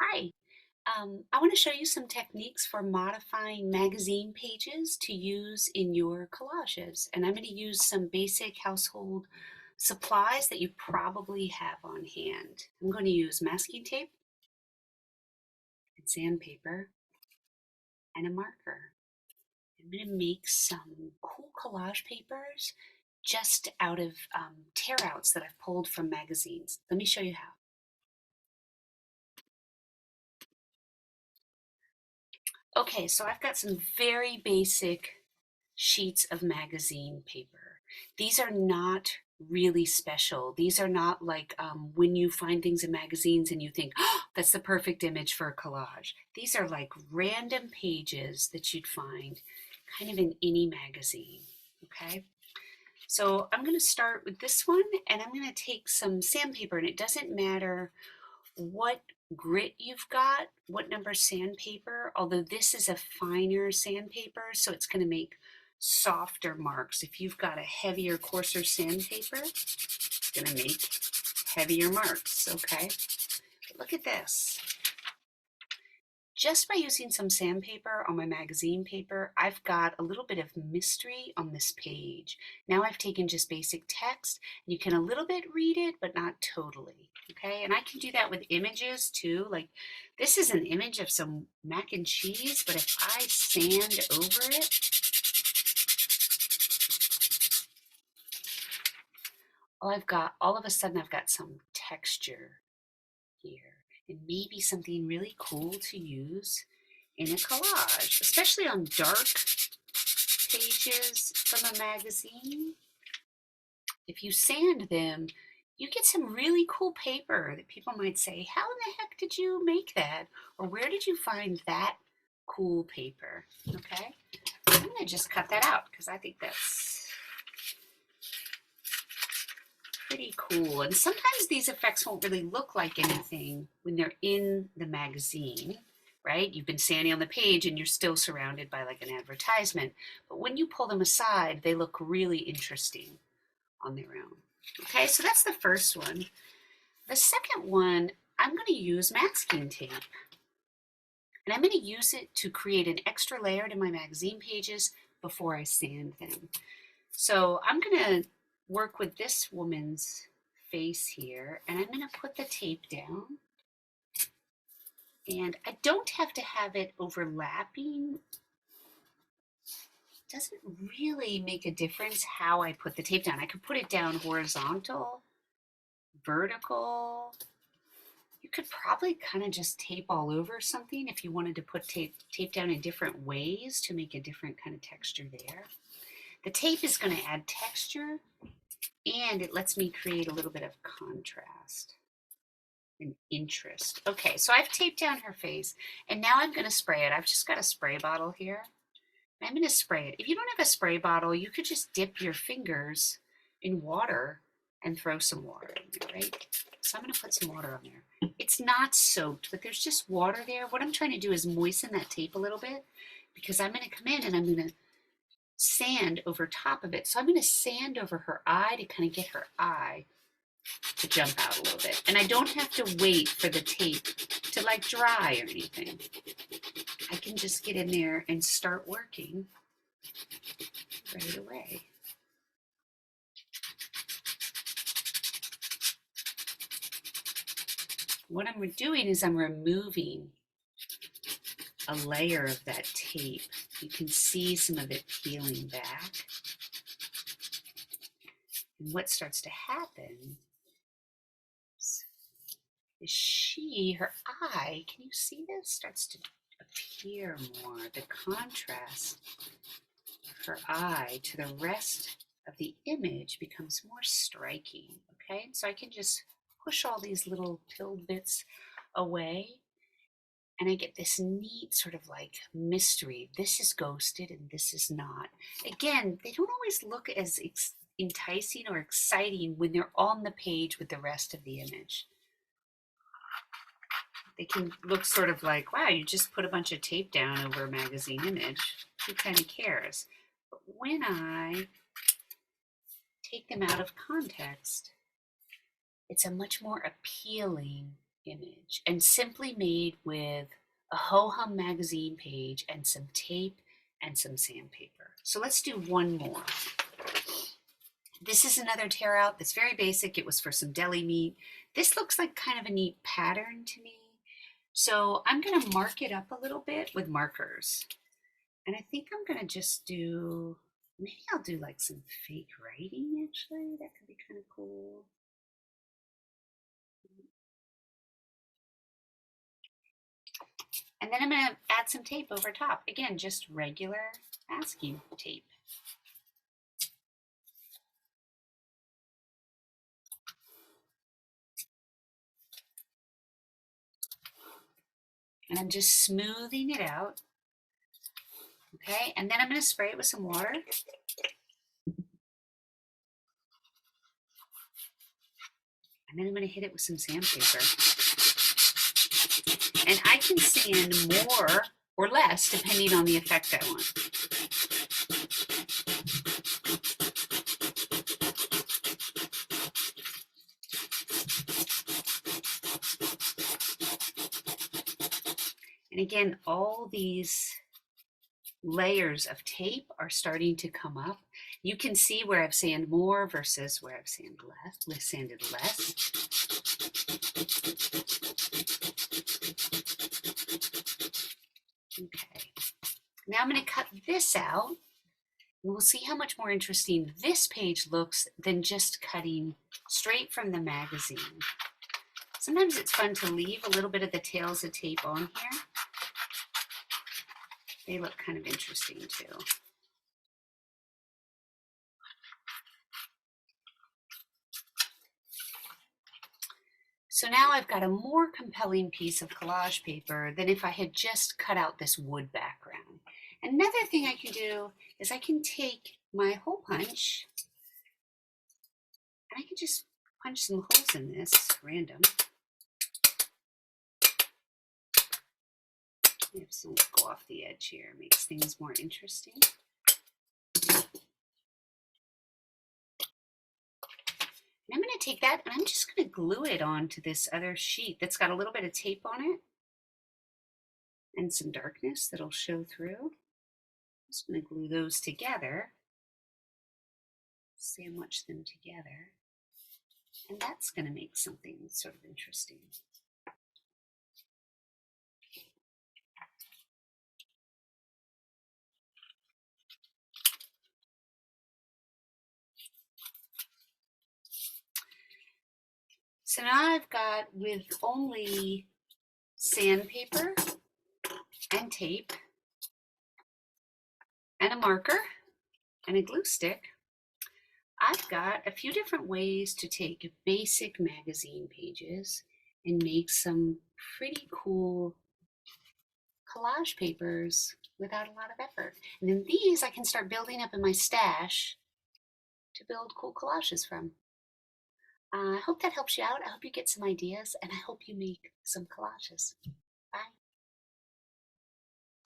Hi, I want to show you some techniques for modifying magazine pages to use in your collages. And I'm going to use some basic household supplies that you probably have on hand. I'm going to use masking tape and sandpaper and a marker. I'm going to make some cool collage papers just out of tear outs that I've pulled from magazines. Let me show you how. Okay, so I've got some very basic sheets of magazine paper. These are not really special. These are not like when you find things in magazines and you think, oh, that's the perfect image for a collage. These are like random pages that you'd find kind of in any magazine, okay? So I'm going to start with this one and I'm going to take some sandpaper, and it doesn't matter what grit you've got, what number sandpaper, although this is a finer sandpaper, so it's going to make softer marks. If you've got a heavier, coarser sandpaper, it's going to make heavier marks, okay? But look at this. Just by using some sandpaper on my magazine paper, I've got a little bit of mystery on this page. Now I've taken just basic text, and you can a little bit read it, but not totally, okay? And I can do that with images too. Like this is an image of some mac and cheese, but if I sand over it, all of a sudden I've got some texture here, and maybe something really cool to use in a collage, especially on dark pages from a magazine. If you sand them, you get some really cool paper that people might say, how in the heck did you make that? Or where did you find that cool paper? Okay, I'm gonna just cut that out because I think that's pretty cool. And sometimes these effects won't really look like anything when they're in the magazine, right? You've been sanding on the page and you're still surrounded by like an advertisement. But when you pull them aside, they look really interesting on their own. Okay, so that's the first one. The second one, I'm going to use masking tape. And I'm going to use it to create an extra layer to my magazine pages before I sand them. So I'm going to work with this woman's face here, and I'm going to put the tape down. And I don't have to have it overlapping. It doesn't really make a difference how I put the tape down. I could put it down horizontal, vertical. You could probably kind of just tape all over something if you wanted to put tape down in different ways to make a different kind of texture there. The tape is going to add texture, and it lets me create a little bit of contrast and interest. Okay, so I've taped down her face, and now I'm going to spray it. I've just got a spray bottle here. I'm going to spray it. If you don't have a spray bottle, you could just dip your fingers in water and throw some water in there, right? So I'm going to put some water on there. It's not soaked, but there's just water there. What I'm trying to do is moisten that tape a little bit, because I'm going to come in and I'm going to sand over top of it. So I'm going to sand over her eye to kind of get her eye to jump out a little bit. And I don't have to wait for the tape to like dry or anything. I can just get in there and start working right away. What I'm doing is I'm removing a layer of that tape. You can see some of it peeling back. And what starts to happen is her eye, can you see this? Starts to appear more. The contrast of her eye to the rest of the image becomes more striking, okay? So I can just push all these little pilled bits away, and I get this neat sort of like mystery. This is ghosted and this is not. Again, they don't always look as enticing or exciting when they're on the page with the rest of the image. They can look sort of like, wow, you just put a bunch of tape down over a magazine image. Who kind of cares? But when I take them out of context, it's a much more appealing image and simply made with a ho-hum magazine page and some tape and some sandpaper. So let's do one more. This is another tear out that's very basic. It was for some deli meat. This looks like kind of a neat pattern to me. So I'm going to mark it up a little bit with markers. And I think I'm going to just do, maybe I'll do like some fake writing actually. That could be kind of cool. And then I'm going to add some tape over top. Again, just regular masking tape. And I'm just smoothing it out. Okay, and then I'm going to spray it with some water. And then I'm going to hit it with some sandpaper. And I can sand more or less depending on the effect I want. And again, all these layers of tape are starting to come up. You can see where I've sanded more versus where I've sanded less. Okay, now I'm going to cut this out, and we'll see how much more interesting this page looks than just cutting straight from the magazine. Sometimes it's fun to leave a little bit of the tails of tape on here. They look kind of interesting too. So now I've got a more compelling piece of collage paper than if I had just cut out this wood background. Another thing I can do is I can take my hole punch and I can just punch some holes in this, random. If some go off the edge here, makes things more interesting. And I'm going to take that and I'm just going to glue it onto this other sheet that's got a little bit of tape on it and some darkness that'll show through. I'm just going to glue those together, sandwich them together, and that's going to make something sort of interesting. So now I've got, with only sandpaper and tape and a marker and a glue stick, I've got a few different ways to take basic magazine pages and make some pretty cool collage papers without a lot of effort. And then these I can start building up in my stash to build cool collages from. I hope that helps you out. I hope you get some ideas, and I hope you make some collages.